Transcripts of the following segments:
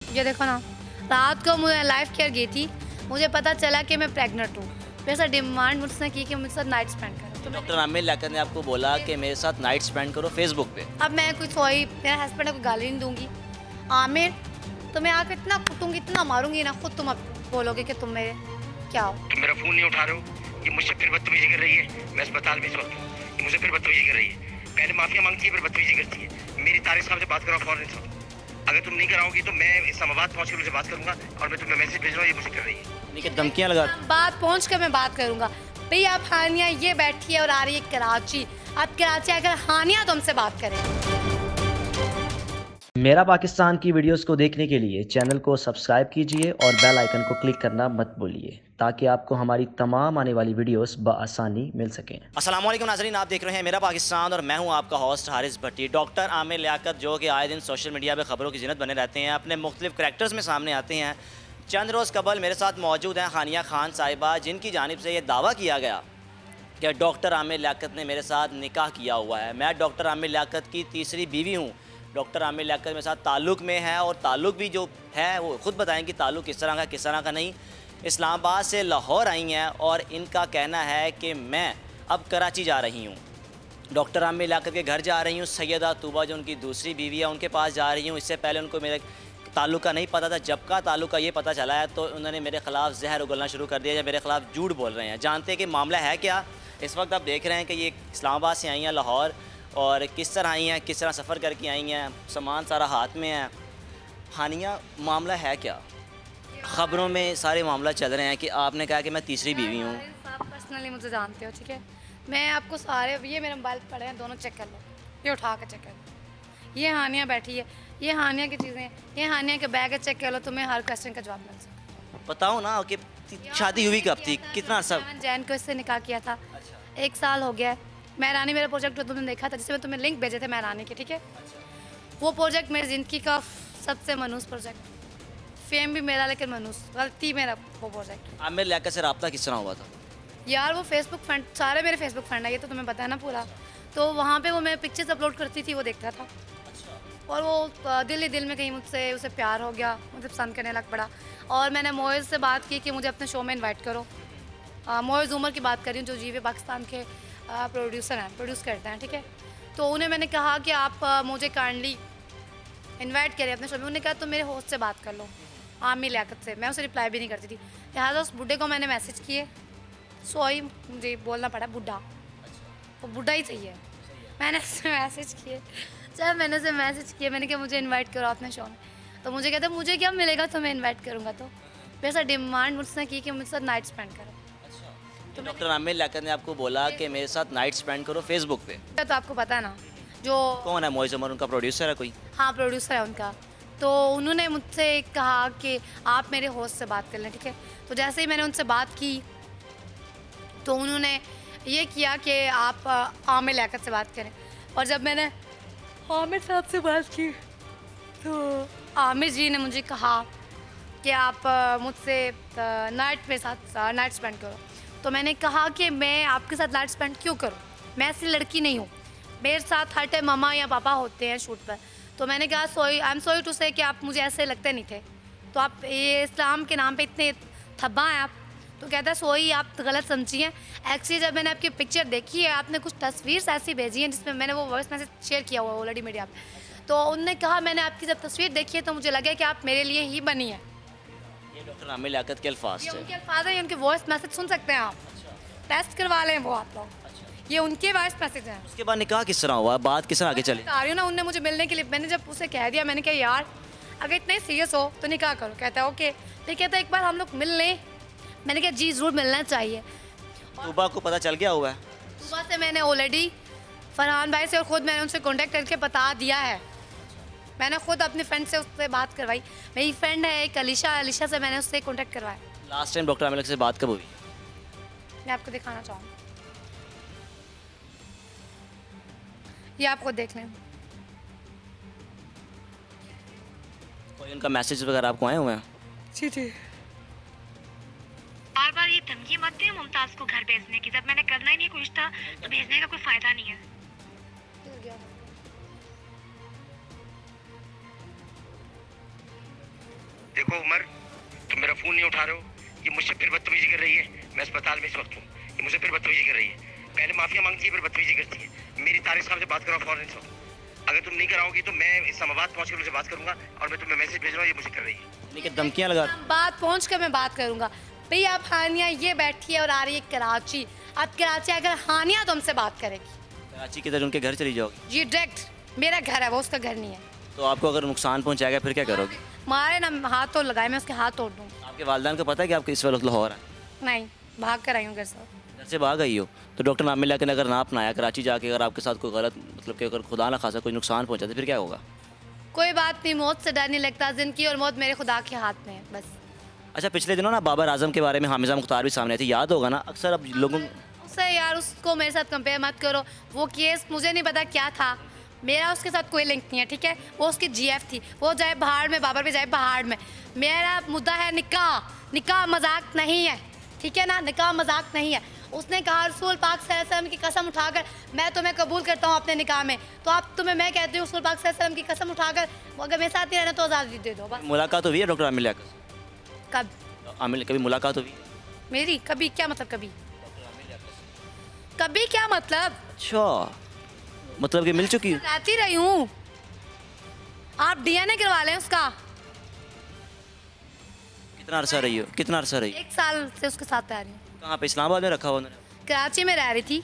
ये देखो ना, रात को मैं लाइफ केयर गई थी, मुझे पता चला कि मैं प्रेग्नेंट हूँ। वैसा डिमांड मुझसे की कि मुझसे साथ नाइट स्पेंड करो। तो डॉक्टर आमिर लियाकत ने आपको बोला कि मेरे साथ नाइट स्पेंड करो फेसबुक पे। अब मैं कुछ सोई, मेरे हस्बैंड को गाली नहीं दूंगी। आमिर, तुम्हें आके इतना कुटूंगी, इतना मारूंगी ना, खुद तुम अब बोलोगे कि तुम मेरे क्या हो। तुम मेरा फोन नहीं उठा रहे हो, ये मुझसे फिर बदतमीजी कर रही है। मैं अस्पताल में इस वक्त हूँ, ये मुझसे फिर बदतमीजी कर रही है। पहले माफिया मांगती है, फिर बदतमीजी करती है। मेरी तारिक साहब से बात कराओ फौरन इस वक्त। अगर तुम नहीं कराओगी तो मैं इस्लामाबाद पहुंच कर उनसे बात करूंगा और मैं तुम्हें मैसेज भेज रहा हूँ, ये मुझसे कर रही है। यानी कि धमकियाँ लगा। बात पहुँच कर मैं बात करूंगा। भैया आप हानिया ये बैठी है और आ रही है कराची। अब कराची आकर हानिया तुमसे बात करें। मेरा पाकिस्तान की वीडियोस को देखने के लिए चैनल को सब्सक्राइब कीजिए और बेल आइकन को क्लिक करना मत भूलिए ताकि आपको हमारी तमाम आने वाली वीडियोस बआसानी मिल सकें। अस्सलाम वालेकुम नाज़रीन, आप देख रहे हैं मेरा पाकिस्तान और मैं हूं आपका होस्ट हारिस भट्टी। डॉक्टर आमिर लियाकत जो कि आए दिन सोशल मीडिया पे ख़बरों की जिनत बने रहते हैं, अपने मुख्तलिफ करैक्टर्स में सामने आते हैं। चंद रोज़ कबल मेरे साथ मौजूद हैं हानिया खान साहिबा, जिनकी जानिब से ये दावा किया गया कि डॉक्टर आमिर लियाकत ने मेरे साथ निकाह किया हुआ है। मैं डॉक्टर आमिर लियाकत की तीसरी बीवी हूँ। डॉक्टर आमिर लियाकत मेरे साथ ताल्लुक़ में है और ताल्लुक़ भी जो है वो ख़ुद बताएंगे ताल्लुक़ किस तरह का किस तरह का नहीं। इस्लामाबाद से लाहौर आई हैं और इनका कहना है कि मैं अब कराची जा रही हूँ, डॉक्टर आमिर लियाकत के घर जा रही हूँ। सैयदा तूबा जो उनकी दूसरी बीवी है उनके पास जा रही हूँ। इससे पहले उनको मेरे ताल्लुक़ का नहीं पता था। जब का ताल्लुक़ का ये पता चला है तो उन्होंने मेरे ख़िलाफ़ जहर उगलना शुरू कर दिया या मेरे ख़िलाफ़ झूठ बोल रहे हैं। जानते हैं कि मामला है क्या। इस वक्त आप देख रहे हैं कि ये इस्लामाबाद से आई हैं लाहौर, और किस तरह आई हैं, किस तरह सफ़र करके आई हैं, सामान सारा हाथ में है। हानिया, मामला है क्या? ख़बरों में सारे मामला चल रहे हैं कि आपने कहा कि मैं तीसरी बीवी हूँ। आप पर्सनली मुझे जानते हो, ठीक है। मैं आपको सारे, ये मेरे मोबाइल पड़े हैं, दोनों चेक कर लो, ये उठा कर चेक कर लो। ये हानिया बैठी है, ये हानिया की चीज़ें हैं, ये हानिया के बैग है, चेक कर लो, तुम्हें हर क्वेश्चन का जवाब मिल सकता बताओ ना कि शादी हुई कब थी, कितना सब? है। जैन को इससे निकाह किया था, 1 साल हो गया है। महरानी मेरा प्रोजेक्ट जो तुमने देखा था, जिसमें मैं तुम्हें लिंक भेजे थे महरानी के, ठीक है। वो प्रोजेक्ट मेरी ज़िंदगी का सबसे मनूस प्रोजेक्ट, फेम भी मेरा लेकिन मनूस, गलती मेरा वो प्रोजेक्ट। आमिर लियाकत से रब्ता किस तरह हुआ था? यार वो फेसबुक फ्रेंड, सारे मेरे फेसबुक फ्रेंड है, ये तो तुम्हें पता है ना पूरा। तो वहाँ पे वो मैं पिक्चर्स अपलोड करती थी, वो देखता था और वो दिल ही दिल में कहीं मुझसे उसे प्यार हो गया, मुझे पसंद करने लग पड़ा। और मैंने मोइज़ से बात की कि मुझे अपने शो में इनवाइट करो। मोइज़ उमर की बात कर रही हूँ, जो जीवे पाकिस्तान के प्रोड्यूसर हैं, प्रोड्यूस करते हैं, ठीक है। तो उन्हें मैंने कहा कि आप मुझे काइंडली इनवाइट करें अपने शो में। उन्होंने कहा तुम मेरे होस्ट से बात कर लो, आमिर लियाकत से। मैं उसे रिप्लाई भी नहीं करती थी, लिहाजा उस बुढ़े को मैंने मैसेज किए। सॉरी, मुझे बोलना पड़ा बुढ़ा, वो बुढ़ा ही चाहिए। मैंने उससे मैसेज किए, जब मैंने उसे मैसेज किया, मैंने कहा मुझे इनवाइट करो अपने शो में। तो मुझे कहता मुझे क्या मिलेगा, तुम्हें इनवाइट करूँगा तो। वैसा डिमांड मुझसे की कि मुझसे नाइट स्पेंड करो। तो डॉक्टर आमिर लियाकत ने आपको बोला कि मेरे साथ नाइट स्पेंड करो फेसबुक पे। तो आपको पता है ना, जो कौन है मोइज़ उमर, उनका प्रोड्यूसर है कोई? हाँ प्रोड्यूसर है उनका। तो उन्होंने मुझसे कहा कि आप मेरे होस्ट से बात कर लें, ठीक है। तो जैसे ही मैंने उनसे बात की तो उन्होंने ये किया कि आप आमिर लियाकत से बात करें। और जब मैंने आमिर साहब से बात की तो आमिर जी ने मुझे कहा कि आप मुझसे नाइट पे साथ नाइट स्पेंड करो। तो मैंने कहा कि मैं आपके साथ नाइट स्पेंड क्यों करूं, मैं ऐसी लड़की नहीं हूं, मेरे साथ हर टाइम ममा या पापा होते हैं शूट पर। तो मैंने कहा आई एम सॉरी टू से कि आप मुझे ऐसे लगते नहीं थे, तो आप ये इस्लाम के नाम पे इतने थब्बा हैं आप। तो कहता है सोई आप गलत समझी हैं। एक्चुअली जब मैंने आपकी पिक्चर देखी है, आपने कुछ तस्वीर ऐसी भेजी हैं जिसमें मैंने वो वॉइस मैसेज शेयर किया हुआ ऑलरेडी मीडिया पे। तो उनने कहा मैंने आपकी जब तस्वीर देखी है तो मुझे लगा कि आप मेरे लिए ही बनी है। ये डॉक्टर आमिर लियाकत के अल्फाज ये थे। उनके अल्फाज हैं, उनके वॉइस मैसेज सुन सकते हैं आप, टेस्ट करवा लें वो आप लोग। ये उनके वॉइस मैसेज हैं। उसके बाद निकाह किस तरह हुआ, बात किस तरह आगे चली? बता रही हूँ ना, उनने मुझे मिलने के लिए, मैंने जब उसे कह दिया, मैंने कहा यार अगर इतने सीरियस हो तो निकाह करो। कहता है ओके। फिर कहता है एक बार हम लोग मिल लें। मैंने कहा जी ज़रूर मिलना चाहिए। तूबा को पता चल गया हुआ है? सुबह से मैंने ऑलरेडी फरहान भाई से और ख़ुद मैंने उनसे कांटेक्ट करके बता दिया है। मैंने खुद अपनी फ्रेंड से उससे बात करवाई। मेरी फ्रेंड है एक अलीशा से मैंने उससे कांटेक्ट करवाया। लास्ट टाइम डॉक्टर आमिर से बात कब हुई? मैं आपको दिखाना चाहूँगी, ये आप खुद देख लें। कोई उनका मैसेज वगैरह आपको आए हुए हैं? जी जी। बार बार ये धमकी मत दे मुमताज को घर भेजने की। जब मैंने करना ही नहीं कुछ था तो भेजने का कोई फायदा नहीं है। देखो उमर, तुम मेरा फ़ोन नहीं उठा रहे हो, ये मुझसे फिर बदतमीजी कर रही है। मैं अस्पताल में इस वक्त हूँ, ये मुझसे फिर बदतमीजी कर रही है। पहले माफिया मांगती है, फिर बदतमीजी करती है। मेरी तारिक साहब से बात कराओ फ़ौरन इस वक्त। अगर तुम नहीं कराओगी तो मैं इस्लामाबाद पहुँच कर उनसे बात करूँगा और मैं तुम्हें मैसेज भेज रहा हूँ, ये मुझे कर रही है। यानी कि धमकियाँ लगा। बात पहुँच कर मैं बात करूँगा। भाई आप हानिया ये बैठी है और आ रही है कराची। अब कराची अगर हानिया तुमसे बात करेगी, कराची किधर, उनके घर चली जाओगी? ये डायरेक्ट मेरा घर है, वो उसका घर नहीं है। तो आपको अगर नुकसान पहुँचाएगा फिर क्या करोगे? मारे ना हाथ तो लगाए, मैं उसके हाथ तोड़ दूँ। आपके वालिदैन को पता है कि आपको इस वक्त लाहौर है? नहीं, भाग कर आई हूँ घर से। घर से भाग आई हो तो डॉक्टर आमिर लियाकत ने अगर ना अपनाया, कराची जाके अगर आपके साथ कोई गलत, मतलब कि अगर खुदा ना खासा कोई नुकसान पहुँचाते फिर क्या होगा? कोई बात नहीं, मौत से डर नहीं लगता। जिंदगी और मौत मेरे खुदा के हाथ में है बस। अच्छा, पिछले दिनों ना बाबर आजम के बारे में हामिजा मुख्तार भी सामने आई थी, याद होगा ना? अक्सर अब लोगों उससे यार उसको मेरे साथ कंपेयर मत करो। वो केस मुझे नहीं पता क्या था, मेरा उसके साथ कोई लिंक नहीं है, ठीक है। वो उसकी जीएफ थी, वो जाए पहाड़ में, बाबर भी जाए पहाड़ में। मेरा मुद्दा है निकाह। निकाह मजाक नहीं है, ठीक है ना, निकाह मजाक नहीं है। उसने कहा रसूल पाक सल्लल्लाहु अलैहि वसल्लम की कसम उठाकर मैं तुम्हें कबूल करता हूँ अपने निकाह में। तो आप तुम्हें मैं कहती हूँ रसूल पाक सल्लल्लाहु अलैहि वसल्लम की कसम उठाकर अगर मेरे साथ ही रहना तो आज़ादी दे दो बस। मुलाकात हुई है डॉक्टर आमिर लियाकत से? कब? आमिर कभी मुलाकात हुई? मेरी कभी? क्या मतलब कभी? कभी क्या मतलब? अच्छा, मतलब कि मिल चुकी है? रहती रही हूँ। आप डीएनए करवा लें उसका। कितना अरसा रही हो? कितना अरसा रही? 1 साल से उसके साथ रह रही हूँ। कहाँ पे? इस्लामाबाद में रखा हुआ उन्होंने? कराची में रह रही थी।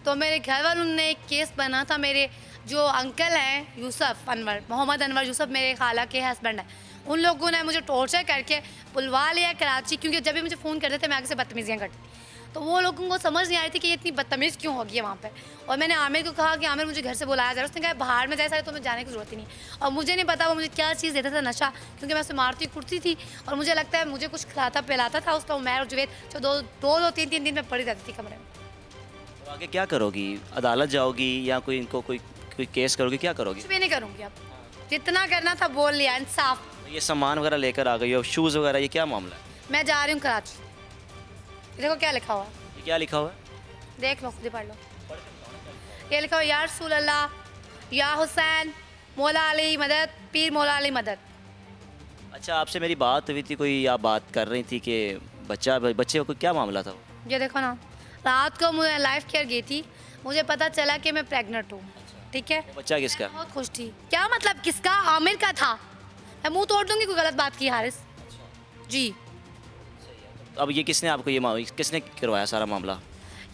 तो मेरे घर वालों ने एक केस बना था। मेरे जो अंकल हैं यूसुफ अनवर, मोहम्मद अनवर यूसुफ मेरे खाला के हस्बैंड हैं, उन लोगों ने मुझे टॉर्चर करके बुलवा लिया कराची। क्योंकि जब भी मुझे फ़ोन करते थे मैं आगे से बदतमीजियाँ करती, तो वो लोगों को समझ नहीं आ रही थी कि ये इतनी बदतमीज़ क्यों होगी है वहाँ पे। और मैंने आमिर को कहा कि आमिर मुझे घर से बुलाया जा रहा है। उसने कहा बाहर में जैसा है तो मुझे जाने की ज़रूरत ही नहीं। और मुझे नहीं पता वो मुझे क्या चीज़ देता था, नशा, क्योंकि मैं उसे मारती कुटती थी। और मुझे लगता है मुझे कुछ खिलाता पिलाता था उसका उमैर और जुवैद, जो दो तीन दिन में पड़ी रहती थी कमरे में। तो आगे क्या करोगी? अदालत जाओगी या कोई इनको कोई केस करोगी? क्या करोगी? कुछ भी नहीं करूँगी अब, जितना करना था बोल लिया, इंसाफ। ये सामान वगैरह लेकर आ गई हो, शूज़ वगैरह, ये क्या मामला है? मैं जा रही हूँ कराची। देखो क्या लिखा हुआ है, ये क्या लिखा हुआ है? देख लो, खुद ही पढ़ लो। ये लिखा हुआ या रसूल अल्लाह, या हुसैन, मौला अली मदद, पीर मौला अली मदद। अच्छा, आपसे मेरी बात हुई थी, कोई आप बात कर रही थी कि बच्चे को क्या मामला था? ये देखो ना, रात को मैं लाइफ केयर गई थी, मुझे पता चला कि मैं प्रेग्नेंट हूँ, ठीक है। वो बच्चा किसका? बहुत खुश थी। क्या मतलब किसका? आमिर का था। मैं मुंह तोड़ दूंगी कोई गलत बात की हारिस जी। अब ये किसने आपको किसने करवाया सारा मामला?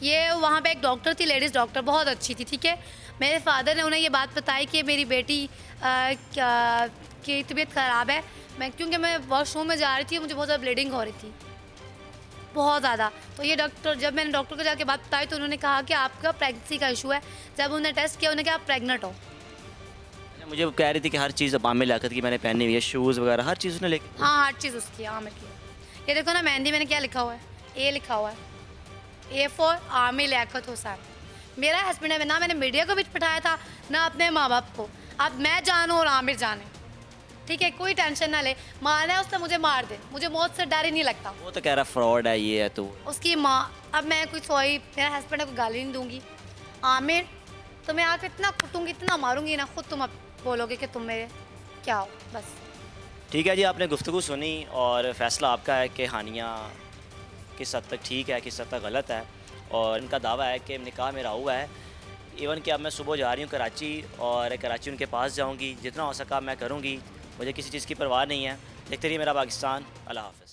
ये वहाँ पे एक डॉक्टर थी, लेडीज़ डॉक्टर, बहुत अच्छी थी, ठीक है। मेरे फादर ने उन्हें ये बात बताई कि मेरी बेटी की तबीयत ख़राब है। क्योंकि मैं वॉशरूम में जा रही थी, मुझे बहुत ज़्यादा ब्लीडिंग हो रही थी, बहुत ज़्यादा। तो ये डॉक्टर, जब मैंने डॉक्टर को जाके बात बताई तो उन्होंने कहा कि आपका प्रेगनेंसी का इशू है। जब उन्होंने टेस्ट किया उन्होंने कहा आप प्रेग्नेंट हो। मुझे वो कह रही थी कि हर चीज़ आमिर लियाकत की मैंने पहनी हुई है, शूज़ वगैरह हर चीज़ उसने लेके। हाँ, हर चीज़ उसकी है, आमिर की। ये देखो ना, मेहंदी मैंने क्या लिखा हुआ है, ए लिखा हुआ है, ए फॉर आमिर लियाकत हुसैन। मेरा हस्बैंड है, ना मैंने मीडिया को भी पठाया था ना अपने माँ बाप को। अब मैं जानूँ और आमिर जाने, ठीक है, कोई टेंशन ना ले। मारना है उसने मुझे मार दे, मुझे मौत से डर ही नहीं लगता। वो तो कह रहा फ्रॉड है, ये है तो। उसकी माँ, अब मैं कोई सॉरी मेरा हस्बैंड को गाली नहीं दूंगी। आमिर तो मैं आके इतना कुटूंगी, इतना मारूंगी ना, खुद तुम अब बोलोगे कि तुम मेरे क्या हो बस। ठीक है जी, आपने गुफ्तगू सुनी और फ़ैसला आपका है कि हानिया किस हद तक ठीक है, किस हद तक गलत है। और इनका दावा है कि निकाह मेरा हुआ है। इवन कि अब मैं सुबह जा रही हूँ कराची और कराची उनके पास जाऊँगी, जितना हो सका मैं करूँगी, मुझे किसी चीज़ की परवाह नहीं है। देखते रहिए मेरा पाकिस्तान। अल्लाह हाफ़िज़।